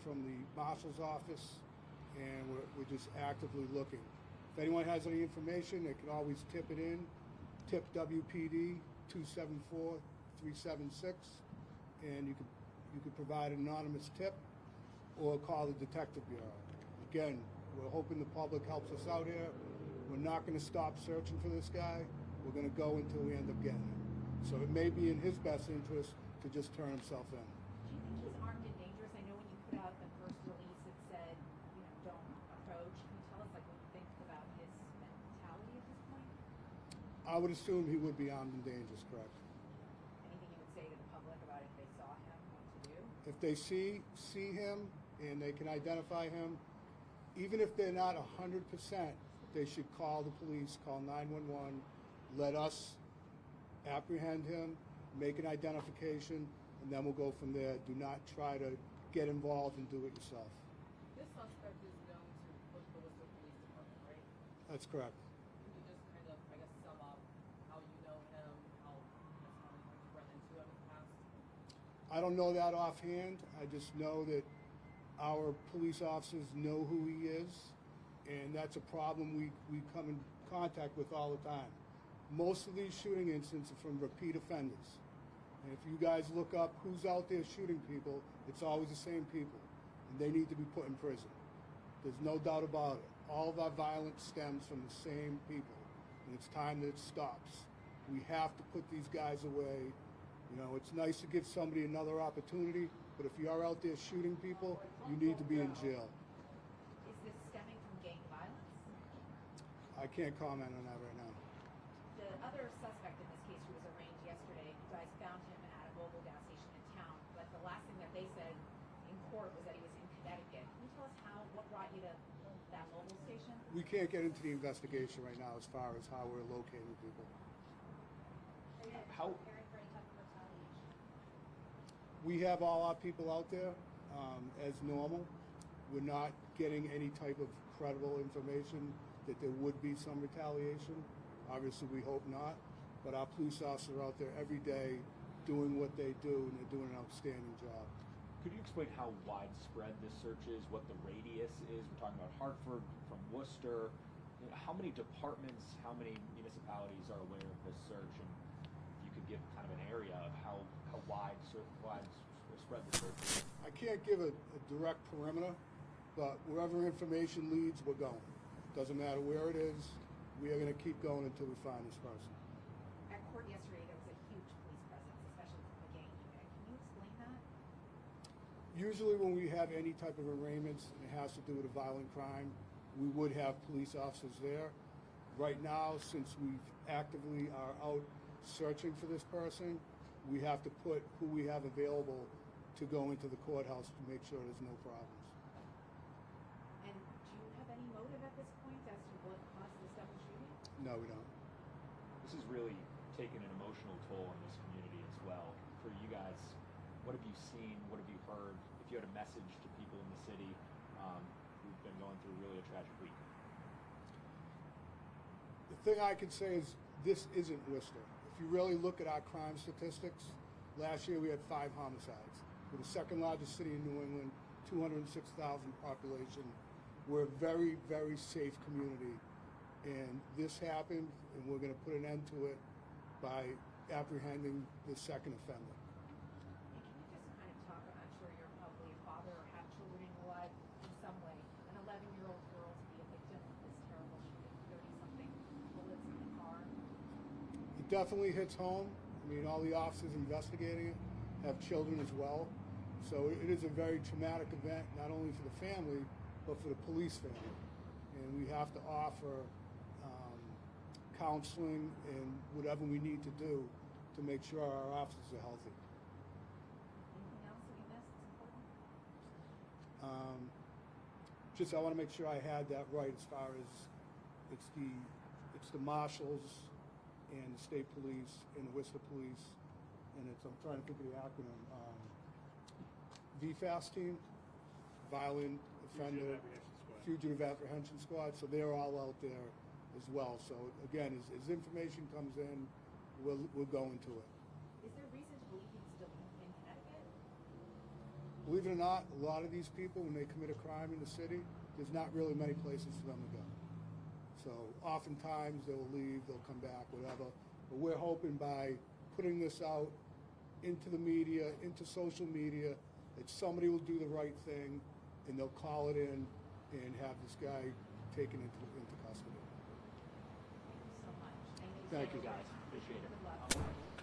from the marshal's office, and we're just actively looking. If anyone has any information, they can always tip it in. Tip WPD 274-376, and you could provide an anonymous tip or call the Detective Bureau. Again, we're hoping the public helps us out here. We're not going to stop searching for this guy. We're going to go until we end up getting him. So it may be in his best interest to just turn himself in. Do you think he's armed and dangerous? I know when you put out the first release, it said, don't approach. Can you tell us what you think about his mentality at this point? I would assume he would be armed and dangerous, correct? Anything you would say to the public about if they saw him, what to do? If they see him and they can identify him, even if they're not 100%, they should call the police, call 911, let us apprehend him, make an identification, and then we'll go from there. Do not try to get involved and do it yourself. This suspect is known to the Worcester Police Department, right? That's correct. Can you just kind of, sum up how you know him, how you've run into him in the past? I don't know that offhand. I just know that our police officers know who he is, and that's a problem we come in contact with all the time. Most of these shooting incidents are from repeat offenders. And if you guys look up who's out there shooting people, it's always the same people, and they need to be put in prison. There's no doubt about it. All of our violence stems from the same people, and it's time that it stops. We have to put these guys away. It's nice to give somebody another opportunity, but if you are out there shooting people, you need to be in jail. Is this stemming from gang violence? I can't comment on that right now. The other suspect in this case who was arraigned yesterday, you guys found him at a mobile gas station in town, but the last thing that they said in court was that he was in Connecticut. Can you tell us what brought you to that mobile station? We can't get into the investigation right now as far as how we're locating people. Are you preparing for any type of retaliation? We have all our people out there as normal. We're not getting any type of credible information that there would be some retaliation. Obviously, we hope not, but our police officers are out there every day doing what they do, and they're doing an outstanding job. Could you explain how widespread this search is, what the radius is? We're talking about Hartford, from Worcester. How many departments, how many municipalities are aware of this search? And if you could give kind of an area of how widespread the search is. I can't give a direct perimeter, but wherever information leads, we're going. Doesn't matter where it is. We are going to keep going until we find this person. At court yesterday, there was a huge police presence, especially from the gang unit. Can you explain that? Usually when we have any type of arraignments and it has to do with a violent crime, we would have police officers there. Right now, since we actively are out searching for this person, we have to put who we have available to go into the courthouse to make sure there's no problems. And do you have any motive at this point as to what caused this double shooting? No, we don't. This has really taken an emotional toll on this community as well. For you guys, what have you seen? What have you heard? If you had a message to people in the city who've been going through really a tragic week. The thing I can say is this isn't Worcester. If you really look at our crime statistics, last year we had 5 homicides. We're the second largest city in New England, 206,000 population. We're a very, very safe community. And this happened, and we're going to put an end to it by apprehending the second offender. And can you just kind of talk, I'm sure you're probably a father or have children in your life in some way, an 11-year-old girl to be a victim of this terrible shooting, 30-something bullets in the car. It definitely hits home. I mean, all the officers investigating it have children as well. So it is a very traumatic event, not only for the family, but for the police family. And we have to offer counseling and whatever we need to do to make sure our officers are healthy. Anything else that we missed that's important? I want to make sure I had that right as far as it's the marshals and the state police and the Worcester police, and I'm trying to think of the acronym, VFAST team, Violent Offender Fugitive Apprehension Squad. So they're all out there as well. So again, as information comes in, we'll go into it. Is there reason to believe he's still in Connecticut? believe it or not, a lot of these people, when they commit a crime in the city, there's not really many places for them to go. So oftentimes they'll leave, they'll come back, whatever. But we're hoping by putting this out into the media, into social media, that somebody will do the right thing and they'll call it in and have this guy taken into custody. Thank you so much. Thank you, guys. Appreciate it. Good luck.